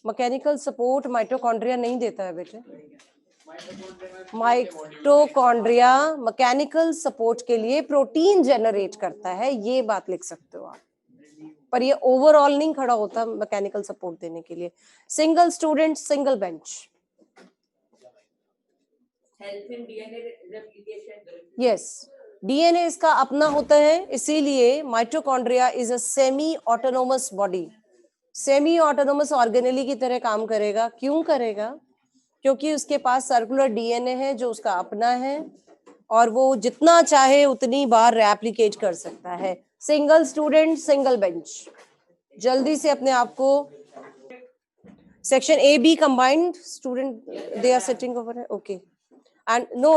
Mechanical support mitochondria नहीं देता है बेटे। माइटोकॉन्ड्रिया मैकेनिकल सपोर्ट के लिए प्रोटीन जनरेट करता है, ये बात लिख सकते हो आप, पर ये ओवरऑल नहीं खड़ा होता मैकेनिकल सपोर्ट देने के लिए। Single student single bench. Yes, DNA इसका अपना होता है, इसीलिए mitochondria is a semi autonomous body, semi autonomous organelle की तरह काम करेगा। क्यों करेगा? क्योंकि उसके पास सर्कुलर डीएनए है जो उसका अपना है और वो जितना चाहे उतनी बार रेप्लिकेट कर सकता है। Single student single bench. जल्दी से अपने आप को section A B combined student they are sitting over, okay, and no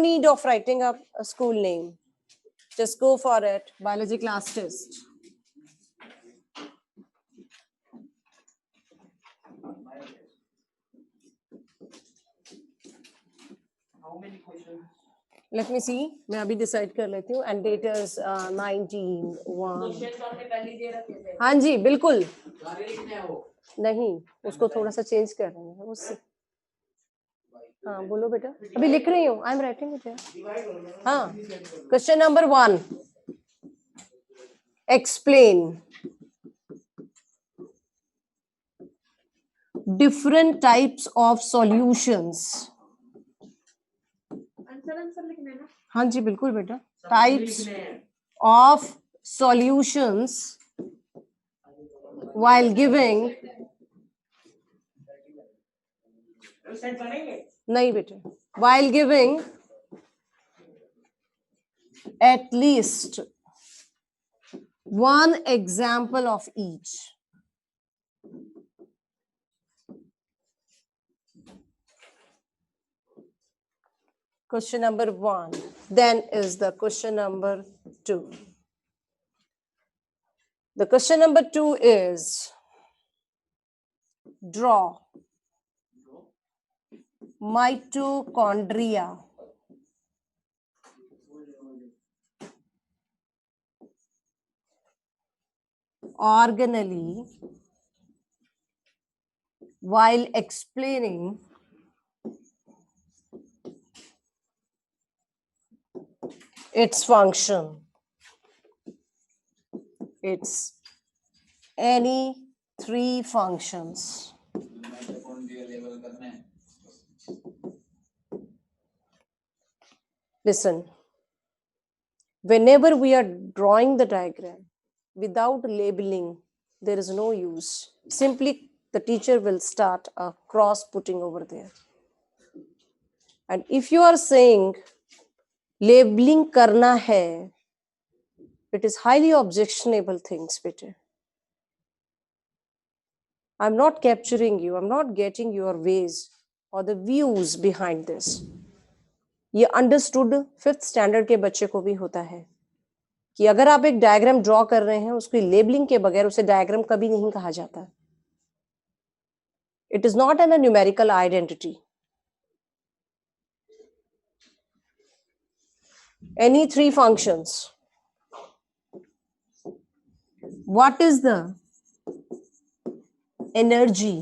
need of writing up a school name, just go for it. Biology class test. How many questions? Let me see, मैं अभी decide कर लेती हूँ। and date is 19/1। हाँ जी बिल्कुल, नहीं उसको थोड़ा सा चेंज कर रहे हैं उससे। हाँ बोलो बेटा, अभी लिख रही हूँ, आई एम राइटिंग इट। हाँ, question number 1, explain different types of solutions। Answer लिखना है ना? हाँ जी बिल्कुल बेटा, types of solutions while giving, नहीं बेटे, while giving at least one example of each। Question number 1. Then is the question number 2. The question number 2 is draw mitochondria organelle while explaining its function. It's any 3 functions. Listen, whenever we are drawing the diagram without labeling, there is no use. Simply the teacher will start a cross putting over there. And if you are saying labeling karna hai, it is highly objectionable things, bete. I'm not capturing you, I'm not getting your ways or the views behind this. ये understood 5th standard के बच्चे को भी होता है कि अगर आप एक डायग्राम ड्रॉ कर रहे हैं, उसकी लेबलिंग के बगैर उसे डायग्राम कभी नहीं कहा जाता। It is not an numerical identity. Any 3 functions. What is the energy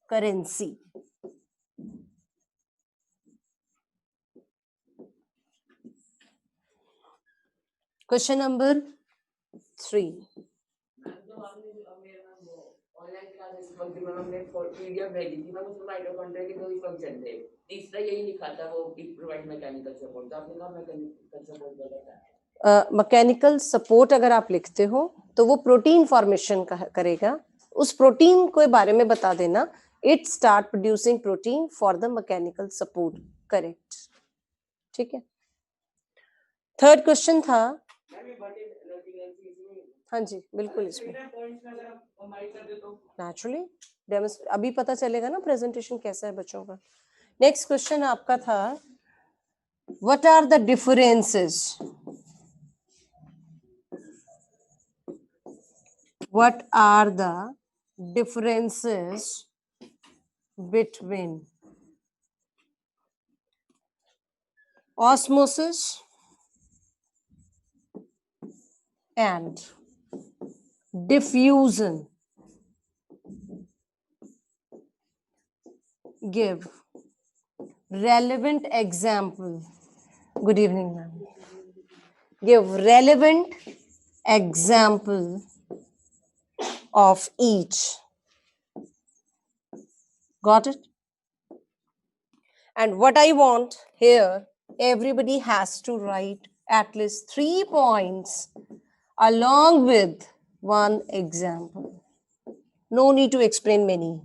currency? Question number 3. Mechanical support अगर आप लिखते हो तो वो प्रोटीन फॉर्मेशन करेगा, उस प्रोटीन के बारे में बता देना। It start producing protein for the mechanical support, correct, ठीक है। थर्ड क्वेश्चन था, हाँ जी बिल्कुल, इसमें नेचुरली अभी पता चलेगा ना प्रेजेंटेशन कैसा है बच्चों का। नेक्स्ट क्वेश्चन आपका था, what are the differences, what are the differences between osmosis and diffusion give relevant example. Good evening, ma'am. Give relevant example of each. Got it? And what I want here, everybody has to write at least 3 points along with one example. No need to explain many.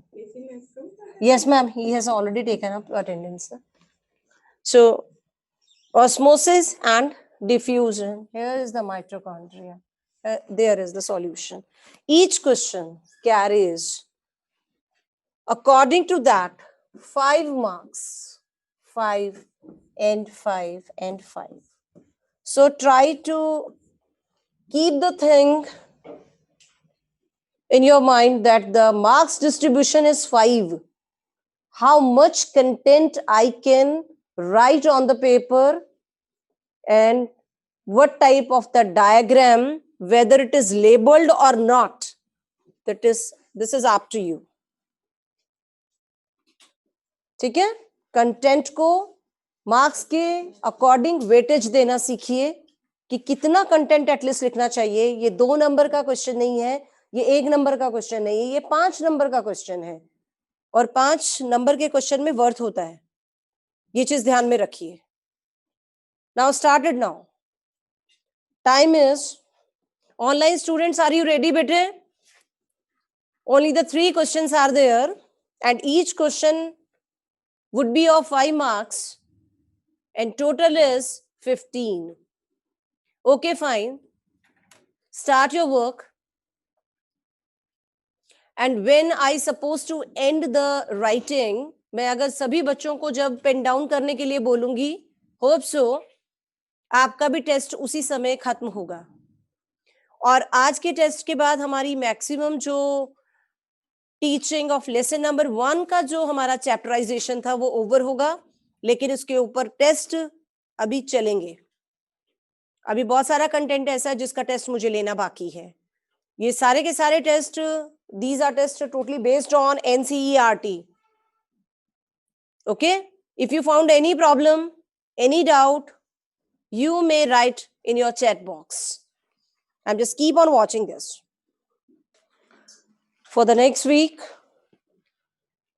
Yes, ma'am, he has already taken up attendance. So, osmosis and diffusion. Here is the mitochondria. There is the solution. Each question carries, according to that, 5 marks. 5 and 5 and 5. So try to keep the thing in your mind that the marks distribution is 5. How much content I can write on the paper and what type of the diagram, whether it is labeled or not, this is up to you. ठीक है? Content को marks के according weightage देना सीखिए कि कितना content at least लिखना चाहिए. ये 2 नंबर का क्वेश्चन नहीं है, ये 1 नंबर का क्वेश्चन नहीं है, ये 5 नंबर का क्वेश्चन है और 5 नंबर के क्वेश्चन में वर्थ होता है. ये चीज ध्यान में रखिए. Now started now. Time is online students, are you ready बेटे? Only the 3 questions are there and each question would be of 5 marks and total is 15. Okay, fine. Start your work. And when I supposed to end the writing, मैं अगर सभी बच्चों को जब pen down करने के लिए बोलूंगी, होप सो आपका भी टेस्ट उसी समय खत्म होगा. और आज के टेस्ट के बाद हमारी मैक्सिमम जो टीचिंग ऑफ लेसन नंबर 1 का जो हमारा चैप्टराइजेशन था वो ओवर होगा, लेकिन उसके ऊपर टेस्ट अभी चलेंगे. अभी बहुत सारा कंटेंट ऐसा है जिसका टेस्ट मुझे लेना बाकी है. ये सारे के सारे test, these are tests totally based on NCERT. Okay? If you found any problem, any doubt, you may write in your chat box. And just keep on watching this. For the next week,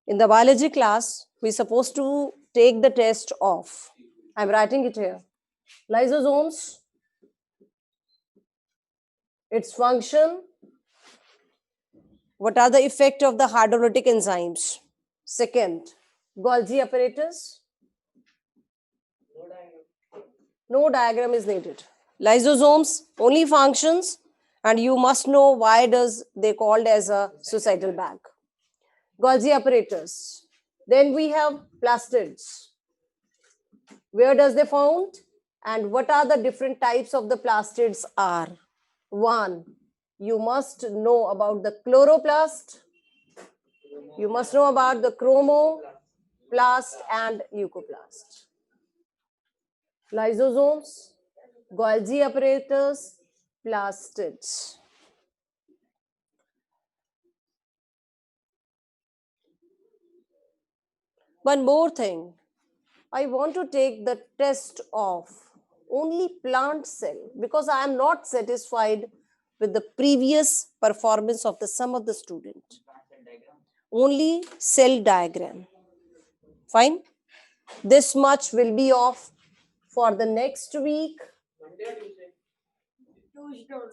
in the biology class, we're supposed to take the test of, I'm writing it here, lysosomes, its function, what are the effect of the hydrolytic enzymes. Second, Golgi apparatus. No diagram is needed. Lysosomes, only functions, and you must know why does they called as a suicidal bag. Golgi apparatus. Then we have plastids. Where does they found? And what are the different types of the plastids are? 1. You must know about the chloroplast. You must know about the chromoplast and leucoplast. Lysosomes, Golgi apparatus, plastids. One more thing. I want to take the test of only plant cell because I am not satisfied with the previous performance of some of the student. Only cell diagram. Fine. This much will be off for the next week.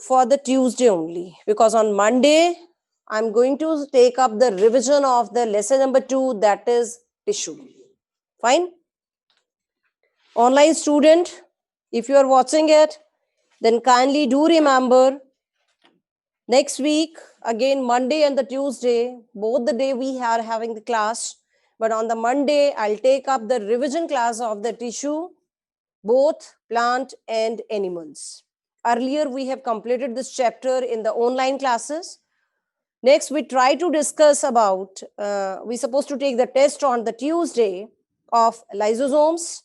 For the Tuesday only, because on Monday I'm going to take up the revision of the lesson number 2, that is tissue. Fine. Online student, if you are watching it, then kindly do remember next week, again Monday and the Tuesday, both the day we are having the class, but on the Monday I'll take up the revision class of the tissue, both plant and animals. Earlier we have completed this chapter in the online classes. Next we try to discuss about, we're supposed to take the test on the Tuesday of lysosomes,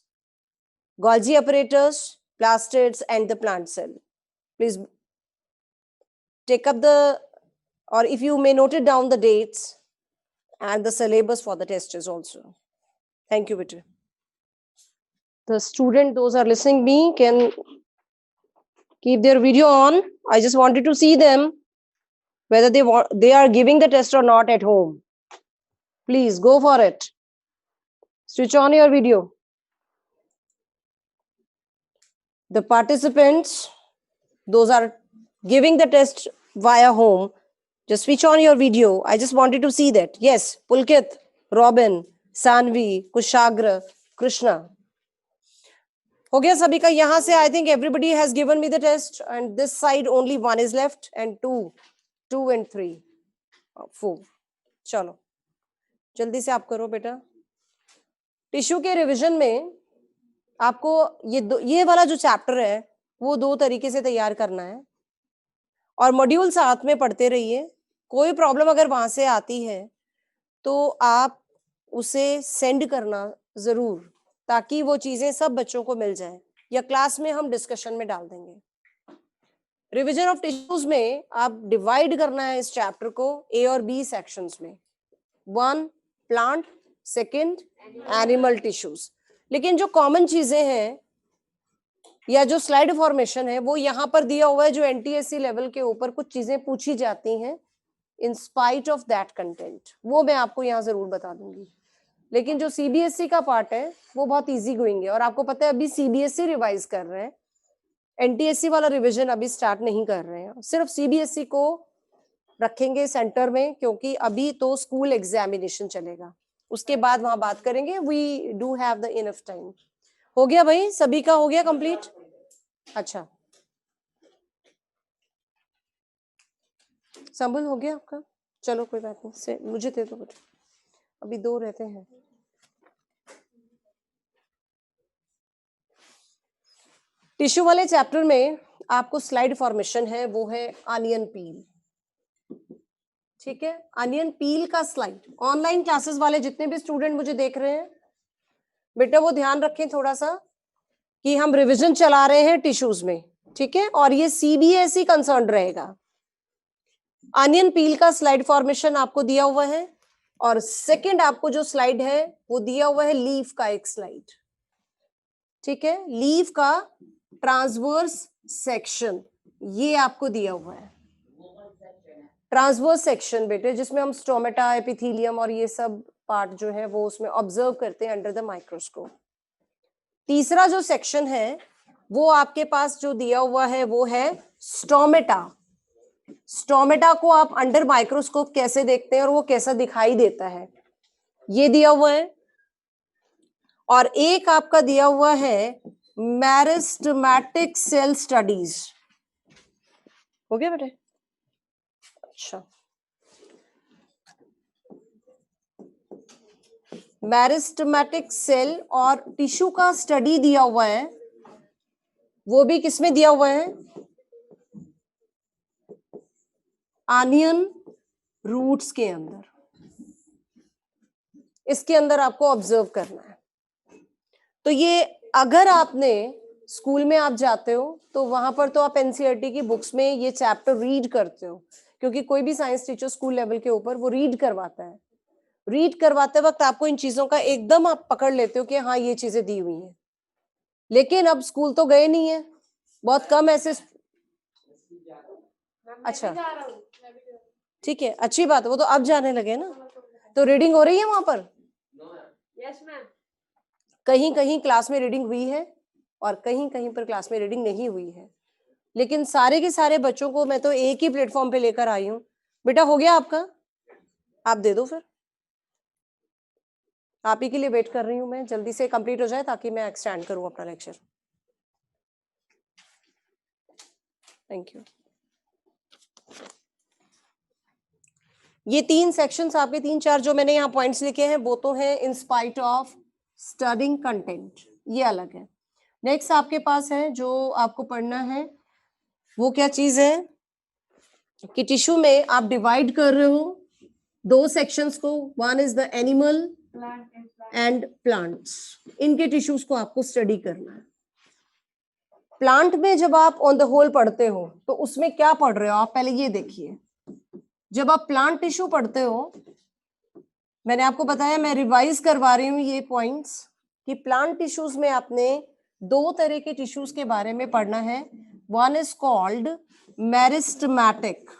Golgi apparatus, plastids and the plant cell. Please take up the, or if you may note it down the dates and the syllabus for the test is also. Thank you, beta. The student, those are listening me, can keep their video on. I just wanted to see them whether they are giving the test or not at home. Please go for it. Switch on your video. The participants, those are giving the test via home, just switch on your video. I just wanted to see that. Yes, Pulkit, Robin, Sanvi, Kushagra, Krishna. हो गया सभी का यहां से. I think everybody has given me the test, and this side only one is left, and two and 3, 4. चलो जल्दी से आप करो बेटा. टिश्यू के रिवीजन में आपको ये वाला जो चैप्टर है वो 2 तरीके से तैयार करना है, और मॉड्यूल साथ में पढ़ते रहिए. कोई प्रॉब्लम अगर वहां से आती है तो आप उसे सेंड करना जरूर, ताकि वो चीजें सब बच्चों को मिल जाए, या क्लास में हम डिस्कशन में डाल देंगे. रिवीजन ऑफ टिश्यूज में आप डिवाइड करना है इस चैप्टर को ए और बी सेक्शंस में. 1 प्लांट, 2 एनिमल टिश्यूज. लेकिन जो कॉमन चीजें हैं या जो स्लाइड फॉर्मेशन है वो यहाँ पर दिया हुआ है, जो एनटीएससी लेवल के ऊपर कुछ चीजें पूछी जाती हैं in spite of that content, वो मैं आपको यहाँ जरूर बता दूंगी. लेकिन जो सीबीएसई का पार्ट है वो बहुत इजी गोइंग है, और आपको पता है अभी सीबीएसई रिवाइज कर रहे हैं, एनटीएससी वाला रिवीजन अभी स्टार्ट नहीं कर रहे हैं. सिर्फ सीबीएसई को रखेंगे सेंटर में, क्योंकि अभी तो स्कूल एग्जामिनेशन चलेगा, उसके बाद वहां बात करेंगे. We do have the enough time. हो गया भाई, सभी का हो गया कंप्लीट? अच्छा, संभल हो गया आपका? चलो कोई बात नहीं, से मुझे दे दो बेटा, अभी 2 रहते हैं. टिश्यू वाले चैप्टर में आपको स्लाइड फॉर्मेशन है, वो है अनियन पील. ठीक है, अनियन पील का स्लाइड. ऑनलाइन क्लासेस वाले जितने भी स्टूडेंट मुझे देख रहे हैं बेटा, वो ध्यान रखें थोड़ा सा कि हम रिवीजन चला रहे हैं टिश्यूज में, ठीक है, और ये सीबीएसई कंसर्न रहेगा. अनियन पील का स्लाइड फॉर्मेशन आपको दिया हुआ है, और सेकंड आपको जो स्लाइड है वो दिया हुआ है लीफ का एक स्लाइड. ठीक है, लीफ का ट्रांसवर्स सेक्शन ये आपको दिया हुआ है. ट्रांसवर्स सेक्शन बेटे, जिसमें हम स्टोमेटा, एपिथेलियम और ये सब पार्ट जो है वो उसमें ऑब्जर्व करते हैं अंडर द माइक्रोस्कोप. तीसरा जो सेक्शन है वो आपके पास जो दिया हुआ है वो है स्टोमेटा. स्टोमेटा को आप अंडर माइक्रोस्कोप कैसे देखते हैं और वो कैसा दिखाई देता है, ये दिया हुआ है. और एक आपका दिया हुआ है मेरिस्टेमेटिक सेल स्टडीज. हो गया बेटे? अच्छा, मेरिस्टेमेटिक सेल और टिश्यू का स्टडी दिया हुआ है, वो भी किसमें दिया हुआ है? अनियन रूट्स के अंदर. इसके अंदर आपको ऑब्जर्व करना है. तो ये अगर आपने स्कूल में आप जाते हो तो वहां पर तो आप एनसीईआरटी की बुक्स में ये चैप्टर रीड करते हो, क्योंकि कोई भी साइंस टीचर स्कूल लेवल के ऊपर वो रीड करवाता है. रीड करवाते वक्त आपको इन चीजों का एकदम आप पकड़ लेते हो कि हाँ ये चीजें दी हुई हैं. लेकिन अब स्कूल तो गए नहीं है, बहुत कम ऐसे. अच्छा ठीक है, अच्छी बात है, वो तो अब जाने लगे ना. तो रीडिंग हो रही है वहां पर? Yes ma'am. कहीं कहीं क्लास में रीडिंग हुई है और कहीं कहीं पर क्लास में रीडिंग नहीं हुई है, लेकिन सारे के सारे बच्चों को मैं तो एक ही प्लेटफॉर्म पे लेकर आई हूँ. बेटा हो गया आपका? आप दे दो फिर, आप ही के लिए वेट कर रही हूँ मैं, जल्दी से कंप्लीट हो जाए ताकि मैं एक्सटेंड करूँ अपना लेक्चर. Thank you. ये 3 सेक्शंस आपके 3-4 जो मैंने यहाँ पॉइंट्स लिखे हैं वो तो है in spite of studying content, ये अलग है. नेक्स्ट आपके पास है जो आपको पढ़ना है, वो क्या चीज है कि टिश्यू में आप डिवाइड कर रहे हो 2 सेक्शंस को. One is the animal and plants. इनके टिश्यूज को आपको स्टडी करना है. प्लांट में जब आप ऑन द होल पढ़ते हो तो उसमें क्या पढ़ रहे हो आप, पहले ये देखिए. जब आप प्लांट टिश्यू पढ़ते हो मैंने आपको बताया, मैं रिवाइज करवा रही हूँ ये पॉइंट्स कि प्लांट टिश्यूज में आपने दो तरह के टिश्यूज के बारे में पढ़ना है. One is called meristematic.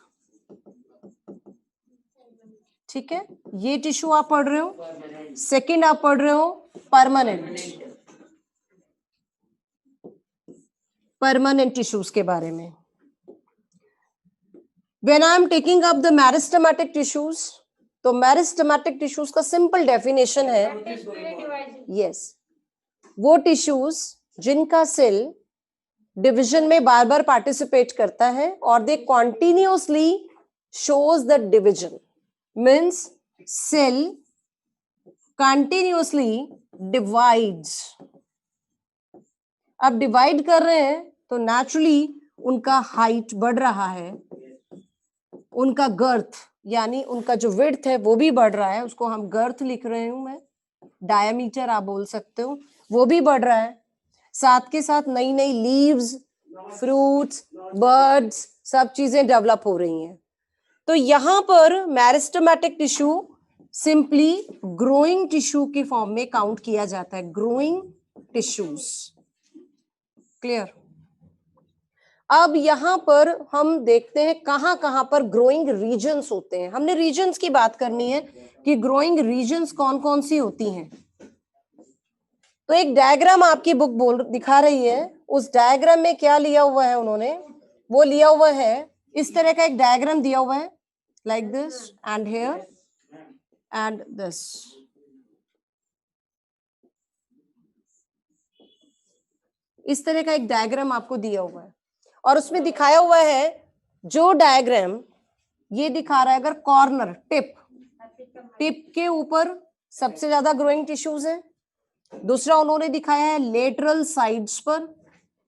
ठीक है, ये टिश्यू आप पढ़ रहे हो. सेकंड आप पढ़ रहे हो परमानेंट. परमानेंट टिश्यूज के बारे में. When I am taking up the meristematic tissues, तो meristematic tissues का सिंपल डेफिनेशन है, yes, वो टिश्यूज जिनका सेल डिवीजन में बार बार पार्टिसिपेट करता है और they continuously shows the division. Means cell continuously divides. अब डिवाइड कर रहे हैं तो नेचुरली उनका हाइट बढ़ रहा है, उनका गर्थ यानी उनका जो विड्थ है वो भी बढ़ रहा है. उसको हम गर्थ लिख रहे हूं मैं, डायमीटर आप बोल सकते हो, वो भी बढ़ रहा है. साथ के साथ नई नई लीव्स, फ्रूट्स, बर्ड्स, सब चीजें डेवलप हो रही हैं. तो यहां पर meristematic tissue simply growing tissue की फॉर्म में काउंट किया जाता है. Growing tissues. क्लियर? अब यहां पर हम देखते हैं कहां कहां पर ग्रोइंग रीजन्स होते हैं. हमने रीजन्स की बात करनी है कि ग्रोइंग रीजन्स कौन कौन सी होती हैं. तो एक डायग्राम आपकी बुक बोल दिखा रही है. उस डायग्राम में क्या लिया हुआ है उन्होंने, वो लिया हुआ है इस तरह का एक डायग्राम दिया हुआ है, like this and here and this. इस तरह का एक डायग्राम आपको दिया हुआ है और उसमें दिखाया हुआ है, जो डायग्राम ये दिखा रहा है, अगर कॉर्नर टिप के ऊपर सबसे ज्यादा ग्रोइंग टिश्यूज है. दूसरा उन्होंने दिखाया है लेटरल साइड्स पर,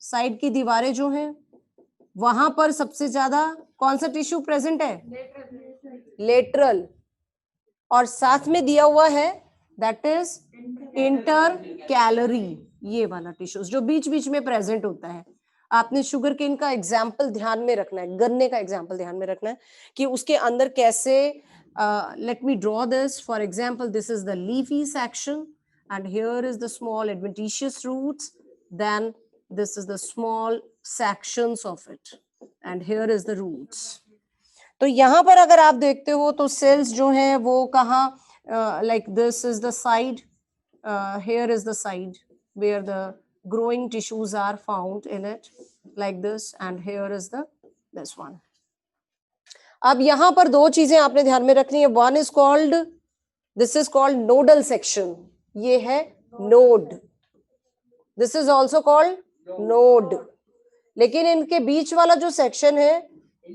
साइड की दीवारें जो हैं वहां पर सबसे ज्यादा कौन सा टिश्यू प्रेजेंट है, लेटरल. और साथ में दिया हुआ है दैट इज इंटर कैलरी, ये वाला टिश्यूज जो बीच बीच में प्रेजेंट होता है. आपने शुगर केन का एग्जाम्पल ध्यान में रखना है, गन्ने का एग्जाम्पल ध्यान में रखना है कि उसके अंदर कैसे. Let me draw this for example. This is the leafy section and here is the small adventitious roots, then this is the small sections of it and here is the roots. तो यहाँ पर अगर आप देखते हो तो sales जो हैं वो कहाँ, like this is the side, here is the side where the growing tissues are found in it, like this, and here is the this one. अब यहाँ पर दो चीजें आपने ध्यान में रखनी है. one is called, this is called nodal section, ये है node. This is also called node. लेकिन इनके बीच वाला जो सेक्शन है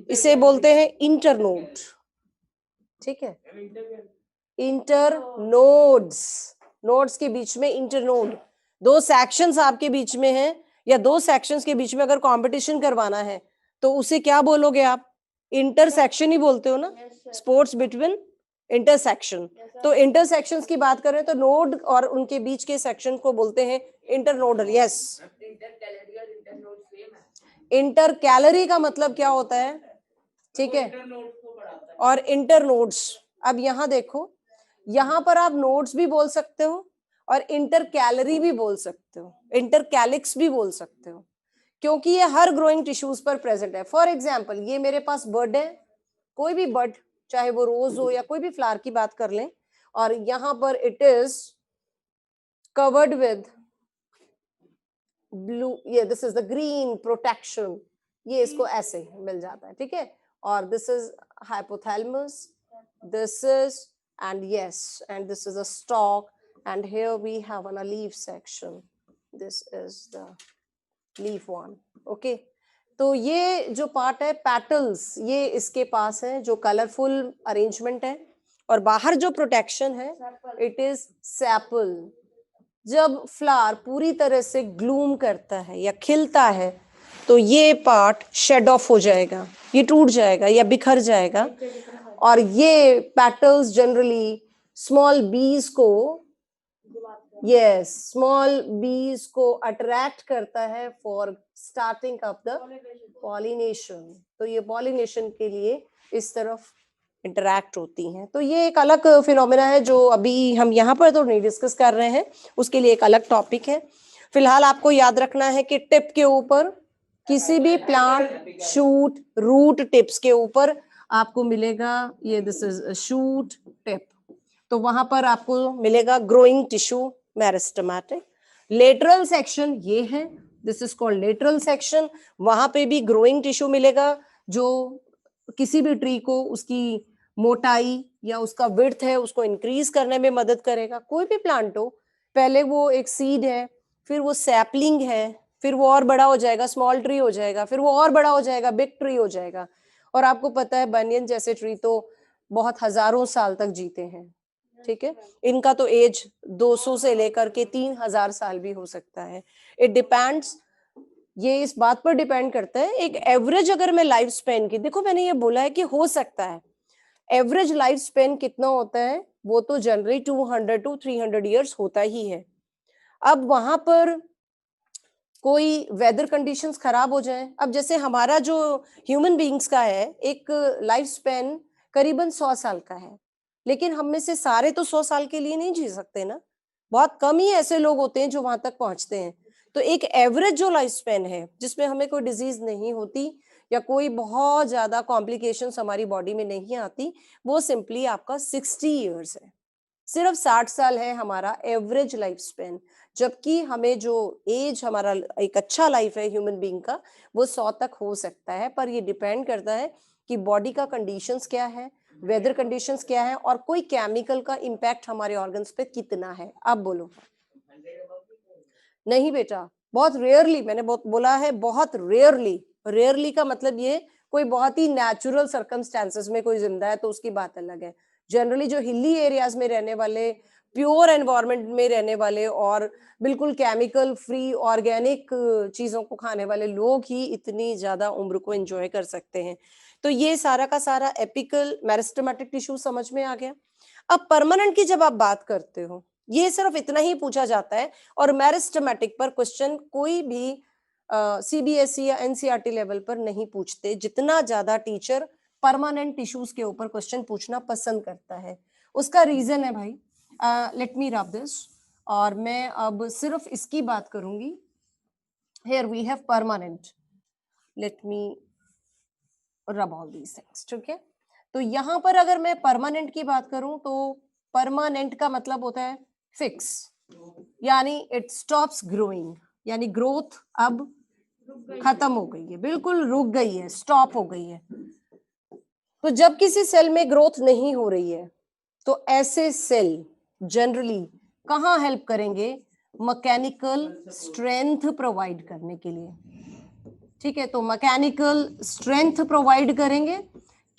इसे बोलते हैं इंटरनोड. ठीक है, इंटरनोड्स. नोड्स के बीच में इंटरनोड. दो सेक्शंस आपके बीच में हैं या दो सेक्शंस के बीच में अगर कंपटीशन करवाना है तो उसे क्या बोलोगे आप, इंटरसेक्शन ही बोलते हो ना. Sports between intersection. तो इंटरसेक्शंस की बात करें तो नोड और उनके बीच के सेक्शन को बोलते हैं इंटरनोडल. यस, इंटर कैलरी का मतलब क्या होता है, ठीक है, और इंटरनोड्स. अब यहां देखो, यहां पर आप नोड्स भी बोल सकते हो और इंटर कैलरी भी बोल सकते हो, इंटर कैलिक्स भी बोल सकते हो, क्योंकि ये हर ग्रोइंग टिश्यूज पर प्रेजेंट है. फॉर एग्जाम्पल ये मेरे पास बर्ड है, कोई भी बर्ड, चाहे वो रोज हो या कोई भी फ्लावर की बात कर लें, और यहाँ पर it is covered with blue, ये this is the green protection, ये इसको ऐसे मिल जाता है. ठीक है, और this is hypothalamus, this is, and yes, and this is a stalk, and here we have a leaf section, this is the leaf one. Okay, तो ये जो पार्ट है पेटल्स, ये इसके पास है जो कलरफुल अरेंजमेंट है, और बाहर जो प्रोटेक्शन है इट इज सेपल. जब फ्लावर पूरी तरह से ग्लूम करता है या खिलता है तो ये पार्ट शेड ऑफ हो जाएगा, ये टूट जाएगा या बिखर जाएगा, और ये पेटल्स जनरली स्मॉल बीज को, यस, स्मॉल बीज को अट्रैक्ट करता है for starting of the pollination. तो ये पॉलिनेशन के लिए इस तरफ इंटरैक्ट होती हैं। तो ये एक अलग फिनोमेना है जो अभी हम यहाँ पर तो नहीं डिस्कस कर रहे हैं, उसके लिए एक अलग टॉपिक है। फिलहाल आपको याद रखना है कि टिप के ऊपर किसी भी प्लांट शूट रूट टिप्स के ऊपर आपको मिलेगा ये दिस इज शूट टिप, तो वहां पर आपको मिलेगा growing tissue meristematic. Lateral section ये है, this is called lateral section, वहां पे भी ग्रोइंग टिश्यू मिलेगा जो किसी भी ट्री को उसकी मोटाई या उसका विड्थ है उसको इंक्रीज करने में मदद करेगा। कोई भी प्लांट हो, पहले वो एक सीड है, फिर वो सैपलिंग है, फिर वो और बड़ा हो जाएगा, स्मॉल ट्री हो जाएगा, फिर वो और बड़ा हो जाएगा, बिग ट्री हो जाएगा। और आपको पता है बनियन जैसे ट्री तो बहुत हजारों साल तक जीते हैं, ठीक है, इनका तो एज 200 से लेकर के 3000 साल भी हो सकता है। इट डिपेंड्स, ये इस बात पर डिपेंड करता है। एक एवरेज अगर मैं लाइफ स्पेन की, देखो मैंने ये बोला है कि हो सकता है, एवरेज लाइफ स्पेन कितना होता है वो तो जनरली 200 टू 300 ईयर्स होता ही है। अब वहां पर कोई वेदर कंडीशंस खराब हो जाए, अब जैसे हमारा जो ह्यूमन बीइंग्स का है एक लाइफ स्पेन करीबन 100 साल का है, लेकिन हम में से सारे तो 100 साल के लिए नहीं जी सकते ना, बहुत कम ही ऐसे लोग होते हैं जो वहां तक पहुंचते हैं। तो एक एवरेज जो लाइफ स्पेन है जिसमें हमें कोई डिजीज नहीं होती या कोई बहुत ज्यादा कॉम्प्लिकेशंस हमारी बॉडी में नहीं आती, वो सिंपली आपका 60 ईयर्स है। सिर्फ 60 साल है हमारा एवरेज लाइफ स्पेन, जबकि हमें जो एज हमारा एक अच्छा लाइफ है ह्यूमन बीइंग का वो 100 तक हो सकता है। पर ये डिपेंड करता है कि बॉडी का कंडीशंस क्या है, वेदर कंडीशंस क्या है, और कोई केमिकल का इम्पैक्ट हमारे ऑर्गन्स पे कितना है। अब बोलो। नहीं बेटा, बहुत रेयरली, मैंने बहुत बोला है, बहुत रेयरली। रेयरली का मतलब ये कोई बहुत ही नेचुरल सर्कमस्टेंसेस में कोई जिंदा है तो उसकी बात अलग है। जनरली जो हिली एरियाज में रहने वाले, प्योर एनवायरनमेंट में रहने वाले और बिल्कुल केमिकल फ्री ऑर्गेनिक चीजों को खाने वाले लोग ही इतनी ज्यादा उम्र को एंजॉय कर सकते हैं। तो ये सारा का सारा एपिकल मेरिस्टेमेटिक टिश्यू समझ में आ गया। अब परमानेंट की जब आप बात करते हो, ये सिर्फ इतना ही पूछा जाता है, और मेरिस्टेमेटिक पर क्वेश्चन कोई भी सीबीएसई या एनसीईआरटी लेवल पर नहीं पूछते, जितना ज्यादा टीचर परमानेंट टिश्यूज के ऊपर क्वेश्चन पूछना पसंद करता है। उसका रीजन है भाई, लेट मी रब दिस, और मैं अब सिर्फ इसकी बात करूंगी। Here we have permanent, let me rub all these things, ठीक है। तो यहां पर अगर मैं परमानेंट की बात करूं तो परमानेंट का मतलब होता है फिक्स, यानी इट स्टॉप्स ग्रोइंग, यानी ग्रोथ अब खत्म हो गई है, बिल्कुल रुक गई है, स्टॉप हो गई है। तो जब किसी सेल में ग्रोथ नहीं हो रही है तो ऐसे सेल जनरली कहाँ हेल्प करेंगे, मैकेनिकल स्ट्रेंथ प्रोवाइड करने के लिए, ठीक है। तो मैकेनिकल स्ट्रेंथ प्रोवाइड करेंगे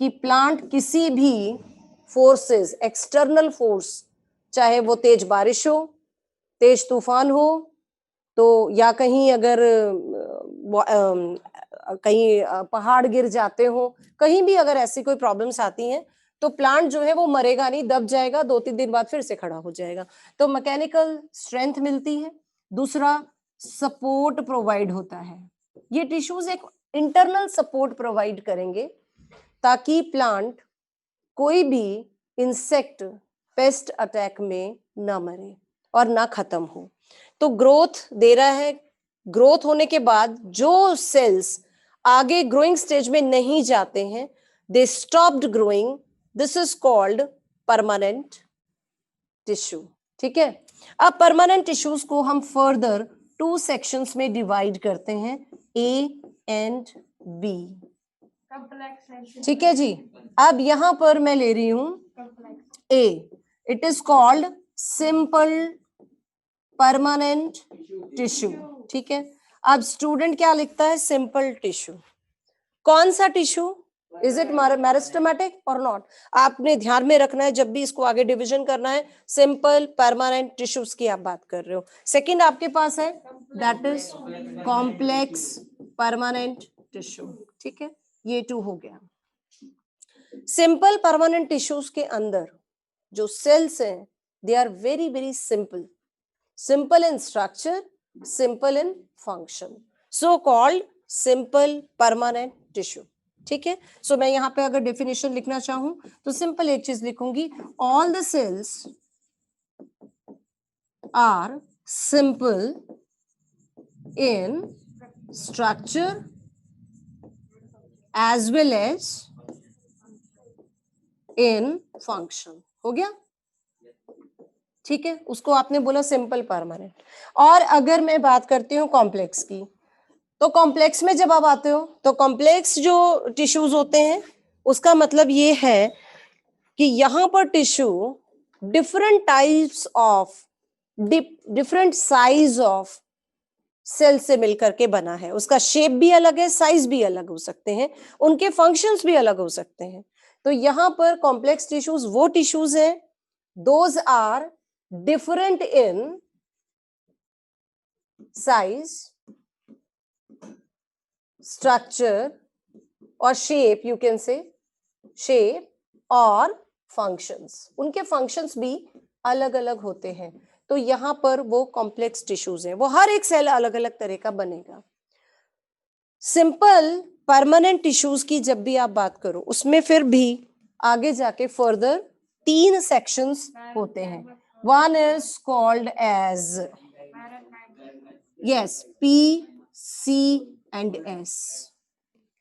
कि प्लांट किसी भी फोर्सेस, एक्सटर्नल फोर्स, चाहे वो तेज बारिश हो, तेज तूफान हो, तो या कहीं अगर कहीं पहाड़ गिर जाते हो, कहीं भी अगर ऐसी कोई प्रॉब्लम्स आती हैं तो प्लांट जो है वो मरेगा नहीं, दब जाएगा, 2-3 दिन बाद फिर से खड़ा हो जाएगा। तो मैकेनिकल स्ट्रेंथ मिलती है। दूसरा, सपोर्ट प्रोवाइड होता है। ये टिश्यूज एक इंटरनल सपोर्ट प्रोवाइड करेंगे ताकि प्लांट कोई भी इंसेक्ट पेस्ट अटैक में ना मरे और ना खत्म हो। तो ग्रोथ दे रहा है, ग्रोथ होने के बाद जो सेल्स आगे ग्रोइंग स्टेज में नहीं जाते हैं, they stopped growing, this is called permanent tissue, ठीक है। अब परमानेंट टिश्यूज को हम फर्दर 2 सेक्शंस में डिवाइड करते हैं, ए एंड बी, ठीक है जी। अब यहां पर मैं ले रही हूं a, it is called simple permanent tissue, ठीक है। अब स्टूडेंट क्या लिखता है, सिंपल टिश्यू। कौन सा टिश्यू, इज इट मेरिस्टेमेटिक और नॉट, आपने ध्यान में रखना है जब भी इसको आगे डिवीजन करना है। सिंपल परमानेंट टिश्यूज की आप बात कर रहे हो। सेकंड आपके पास है that is complex permanent tissue, ठीक है। ये 2 हो गया। सिंपल परमानेंट टिश्यूज के अंदर जो सेल्स हैं they are very very simple, simple in structure, simple in function, so called simple permanent tissue, ठीक है, सो मैं यहाँ पे अगर डेफिनेशन लिखना चाहूं तो सिंपल एक चीज लिखूंगी, all the cells are simple in structure as well as in function. हो गया, ठीक है, उसको आपने बोला सिंपल परमानेंट। और अगर मैं बात करती हूँ कॉम्प्लेक्स की, तो कॉम्प्लेक्स में जब आप आते हो तो कॉम्प्लेक्स जो टिश्यूज होते हैं उसका मतलब ये है कि यहां पर tissue different types of different size of cell से मिलकर के बना है, उसका शेप भी अलग है, साइज भी अलग हो सकते हैं, उनके फंक्शंस भी अलग हो सकते हैं। तो यहां पर कॉम्प्लेक्स टिश्यूज वो टिश्यूज हैं, those are different in size, structure और shape, you can say shape और फंक्शंस, उनके फंक्शंस भी अलग अलग होते हैं। तो यहां पर वो कॉम्प्लेक्स टिश्यूज हैं, वो हर एक सेल अलग अलग तरह का बनेगा। सिंपल परमानेंट टिश्यूज की जब भी आप बात करो उसमें फिर भी आगे जाके फर्दर 3 सेक्शंस होते हैं। One is called as yes P C and S,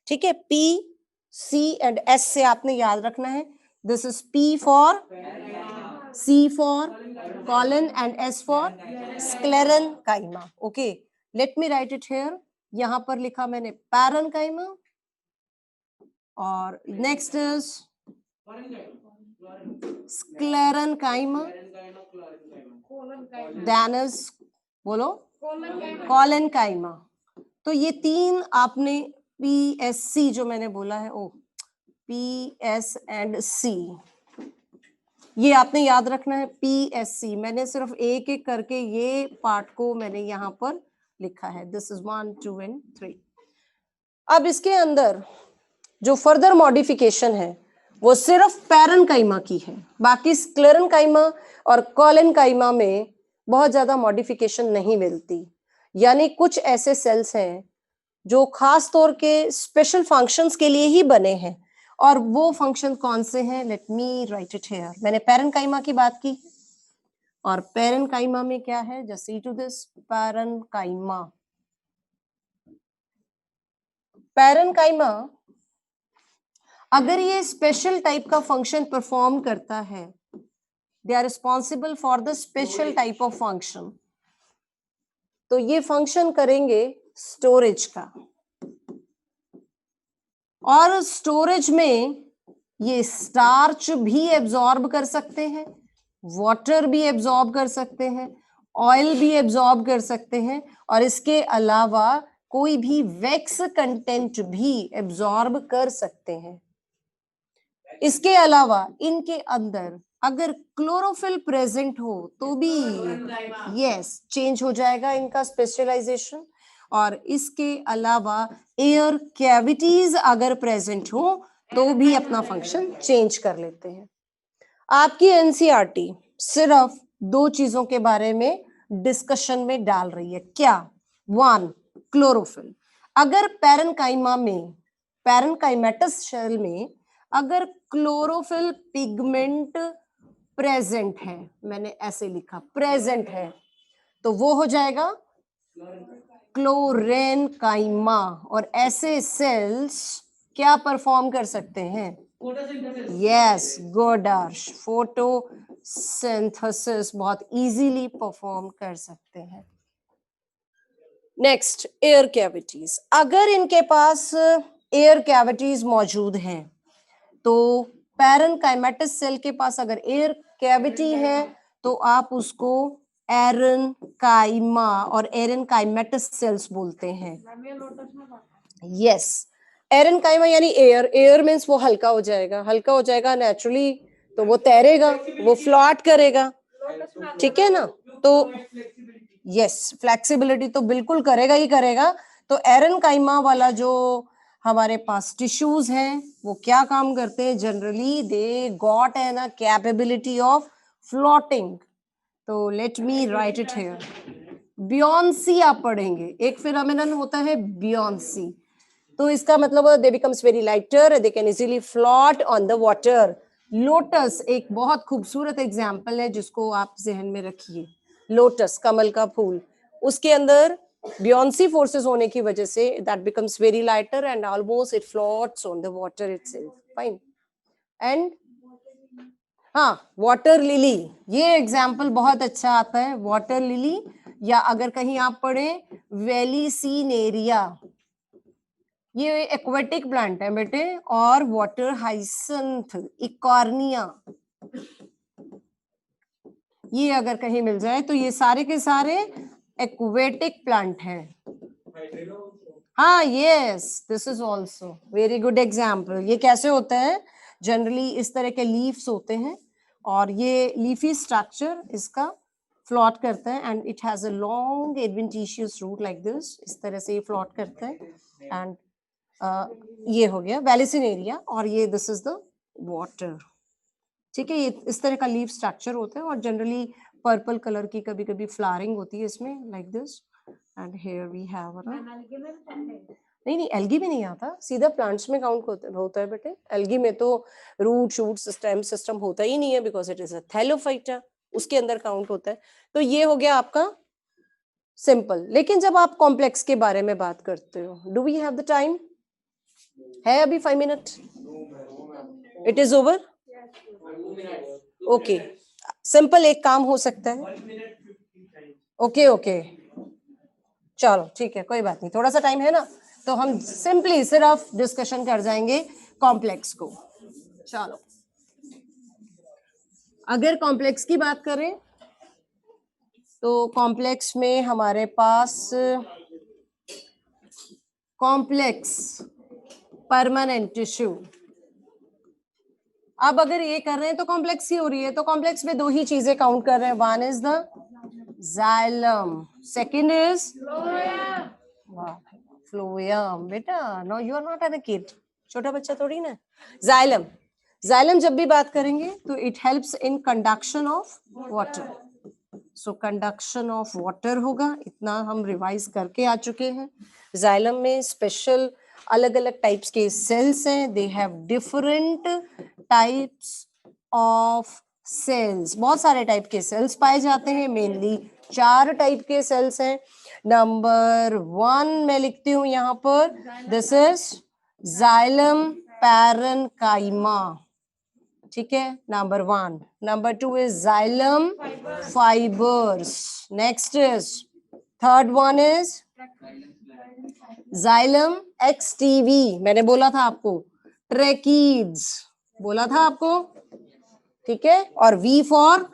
ठीक है, पी सी एंड एस से आपने याद रखना है, this is P for, C for colon and S for sclerenchyma. Okay, let me write it here, यहां पर लिखा मैंने पैरेन्काइमा, और next is sclerenchyma, then is बोलो कॉलेनकाइमा। तो ये 3 आपने पी एस सी जो मैंने बोला है, ओ पी एस एंड सी, ये आपने याद रखना है, पी एस सी। मैंने सिर्फ एक एक करके ये पार्ट को मैंने यहां पर लिखा है, दिस इज 1 2 एंड 3। अब इसके अंदर जो फर्दर मॉडिफिकेशन है वो सिर्फ पैरेन्काइमा की है, बाकी स्क्लेरेनकाइमा और कॉलेनकाइमा में बहुत ज्यादा मॉडिफिकेशन नहीं मिलती। यानी कुछ ऐसे सेल्स हैं जो खास तौर के स्पेशल फंक्शंस के लिए ही बने हैं, और वो फंक्शन कौन से हैं, let me write it here. मैंने पैरेन्काइमा की बात की, और पैरेन्काइमा में क्या है, just see to this, parenchyma, parenchyma अगर ये स्पेशल टाइप का फंक्शन परफॉर्म करता है, they are responsible for the special type of function, तो ये फंक्शन करेंगे स्टोरेज का, और स्टोरेज में ये स्टार्च भी एब्जॉर्ब कर सकते हैं, वाटर भी एब्जॉर्ब कर सकते हैं, ऑयल भी एब्जॉर्ब कर सकते हैं, और इसके अलावा कोई भी वैक्स कंटेंट भी एब्जॉर्ब कर सकते हैं। इसके अलावा इनके अंदर अगर क्लोरोफिल प्रेजेंट हो तो भी यस चेंज हो जाएगा इनका स्पेशलाइजेशन, और इसके अलावा एयर कैविटीज अगर प्रेजेंट हो तो भी अपना फंक्शन चेंज कर लेते हैं। आपकी एनसीईआरटी सिर्फ 2 चीजों के बारे में डिस्कशन में डाल रही है, क्या, 1 क्लोरोफिल, अगर पैरेन्काइमा में, पैरेन्काइमेटस सेल में अगर क्लोरोफिल पिगमेंट प्रेजेंट है, मैंने ऐसे लिखा प्रेजेंट है, तो वो हो जाएगा क्लोरेनकाइमा, और ऐसे सेल्स क्या परफॉर्म कर सकते हैं, यस गुड अर्श, फोटोसिंथेसिस बहुत इजीली परफॉर्म कर सकते हैं। नेक्स्ट, एयर कैविटीज, अगर इनके पास एयर कैविटीज मौजूद हैं, तो पैरेन्काइमेटस सेल के पास अगर एयर कैविटी है तो आप उसको एरेन्काइमा और एरेन्काइमेटस सेल्स बोलते हैं। यस, एरेन्काइमा यानी एयर, एयर मीन्स वो हल्का हो जाएगा, हल्का हो जाएगा नेचुरली, तो वो तैरेगा, वो फ्लॉट करेगा, ठीक है ना, तो यस फ्लेक्सिबिलिटी तो बिल्कुल करेगा ही करेगा। तो एरेन्काइमा वाला जो हमारे पास टिश्यूज हैं वो क्या काम करते हैं, generally they got an capability of floating. तो let me write it here, buoyancy आप पढ़ेंगे, एक फिनोमेनन होता है बियॉन्सी, तो इसका मतलब दे becomes very lighter, they can easily float on the water. Lotus एक बहुत खूबसूरत एग्जाम्पल है जिसको आप जहन में रखिए। लोटस, कमल का फूल, उसके अंदर buoyancy forces होने की वजह से that becomes very lighter and almost it floats on the water itself. Fine. And हाँ, वाटर लिली, ये एग्जाम्पल बहुत अच्छा आता है। वाटर लिली, या अगर कहीं आप पढ़े वेलिसिनेरिया, ये एक्वेटिक प्लांट है बेटे। और वाटर हाइसिंथ, इकॉर्निया, ये अगर कहीं मिल जाए तो ये सारे के सारे एक्वेटिक प्लांट हैं। हाँ, yes, this is also very good example. ये कैसे होते हैं? जनरली इस तरह के लीव्स होते हैं और ये लीफी स्ट्रक्चर इसका फ्लॉट करता है and it has a long adventitious root like this. इस तरह से ये फ्लॉट करता है एंड ये हो गया वेलिसिनेरिया। और ये दिस इज द वाटर, ठीक है। ये इस तरह का लीफ स्ट्रक्चर होता है और जनरली पर्पल कलर की कभी कभी फ्लावरिंग होती है इसमें, like this. And here we have नहीं, एल्गी में नहीं आता, सीधा प्लांट्स में काउंट होता है बेटे। एल्गी में तो रूट शूट स्टेम सिस्टम होता ही नहीं है because it is a Thallophyta, उसके अंदर काउंट होता है। तो ये हो गया आपका सिंपल। लेकिन जब आप कॉम्प्लेक्स के बारे में बात करते हो, do we have the time? है अभी 5 minute? It is over. Okay, simple एक काम हो सकता है। ओके ओके, चलो ठीक है, कोई बात नहीं, थोड़ा सा टाइम है ना, तो हम सिंपली सिर्फ डिस्कशन कर जाएंगे कॉम्प्लेक्स को। चलो, अगर कॉम्प्लेक्स की बात करें तो कॉम्प्लेक्स में हमारे पास कॉम्प्लेक्स परमानेंट टिश्यू। अब अगर ये कर रहे हैं तो कॉम्प्लेक्स ही हो रही है, तो कॉम्प्लेक्स में दो ही चीजें काउंट कर रहे हैं। One is the xylem, second is phloem. बेटा no, you are not an kid, छोटा बच्चा थोड़ी ना। जाइलम, जाइलम जब भी बात करेंगे तो it helps in conduction of water. So conduction of water होगा, इतना हम रिवाइज करके आ चुके हैं। जाइलम में स्पेशल अलग अलग टाइप्स के सेल्स हैं, they have different types of cells. बहुत सारे टाइप के सेल्स पाए जाते हैं, मेनली 4 टाइप के सेल्स हैं। नंबर 1 मैं लिखती हूं यहां पर, दिस इज जाइलम पैरेन्काइमा, ठीक है, number 1। Number 2 is xylem fibres. Next is, third one is xylem एक्सटीवी, मैंने बोला था आपको, ट्रेकीड्स बोला था आपको, ठीक है। और V for,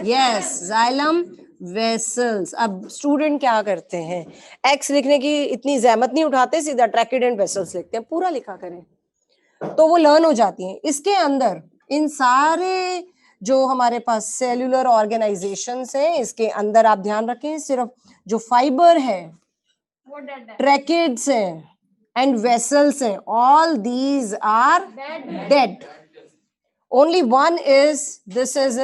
yes, xylem vessels. अब स्टूडेंट क्या करते हैं, एक्स लिखने की इतनी जहमत नहीं उठाते, सीधा ट्रैकिड एंड वेसल्स लिखते हैं, पूरा लिखा करें तो वो लर्न हो जाती हैं। इसके अंदर इन सारे जो हमारे पास सेल्यूलर ऑर्गेनाइजेशंस हैं, इसके अंदर आप ध्यान रखें, सिर्फ जो फाइबर है, ट्रैकिड्स हैं एंड वेसल्स हैं, all these are dead. Only one is, this is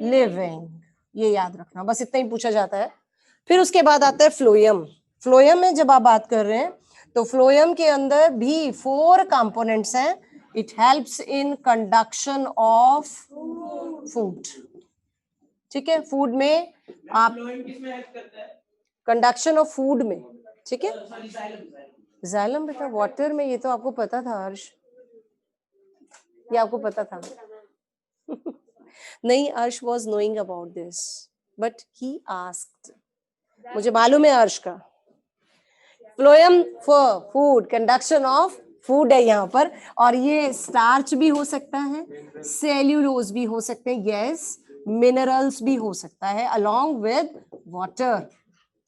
living. ये याद रखना, बस इतना ही पूछा जाता है। फिर उसके बाद आता है फ्लोएम। फ्लोएम में जब आप बात कर रहे हैं तो फ्लोएम के अंदर भी 4 कंपोनेंट्स हैं। It helps in conduction of food, ठीक है। फूड में आप कंडक्शन ऑफ फूड में, ठीक है। जाइलम बेटा वाटर में, ये तो आपको पता था अर्श, ये आपको पता था। नहीं, अर्श was knowing about this but he asked, मुझे मालूम है अर्श का। Phloem for food, conduction of food है यहाँ पर। और ये स्टार्च भी हो सकता है, सेल्यूलोज भी हो सकते हैं, यस, मिनरल्स भी हो सकता है अलोंग विद वाटर,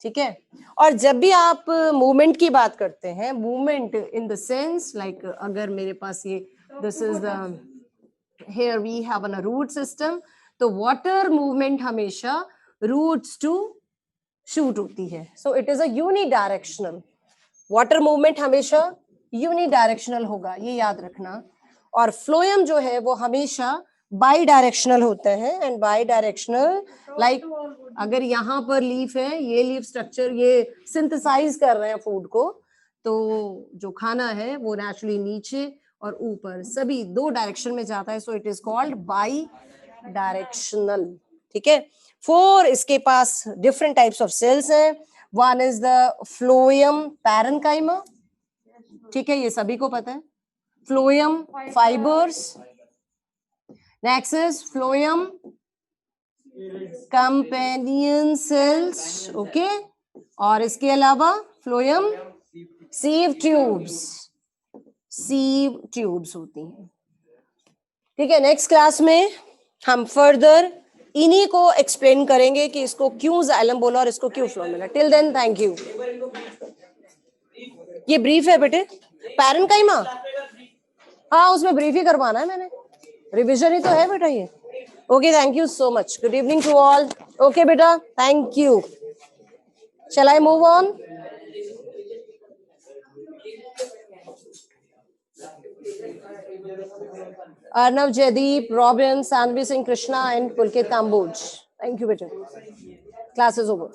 ठीक है। और जब भी आप मूवमेंट की बात करते हैं, movement in the sense like, अगर मेरे पास ये this is the, here we have a root system, तो water movement हमेशा roots to shoot होती है, so it is a unidirectional। water movement हमेशा unidirectional होगा, ये याद रखना। और phloem जो है वो हमेशा bidirectional होता है। एंड bidirectional लाइक अगर यहाँ पर लीफ है, ये लीफ स्ट्रक्चर ये सिंथेसाइज कर रहे हैं फूड को, तो जो खाना है वो नेचुरली नीचे और ऊपर सभी दो डायरेक्शन में जाता है, so it is called by directional. ठीक है। 4 इसके पास डिफरेंट टाइप्स ऑफ सेल्स हैं। One is the phloem parenchyma, ठीक है, ये सभी को पता है, phloem fibres. Next is phloem companion cells, okay, और इसके अलावा phloem sieve tubes, sieve tubes होती हैं। ठीक है, नेक्स्ट क्लास में हम फर्दर इन्हीं को एक्सप्लेन करेंगे कि इसको क्यों जाइलम बोला और इसको क्यों फ्लोएम बोला। Till then thank you. ये ब्रीफ है बेटे, पैरेन्काइमा, हाँ उसमें ब्रीफ ही करवाना है मैंने, रिविजन ही तो है बेटा ये। Okay, thank you so much, good evening to all. Okay बेटा, thank you. Shall I move on? Arnav, Jaideep, Robin, Sanvi Singh Krishna and Pulkit Kamboj. Thank you, Vijay. Class is over.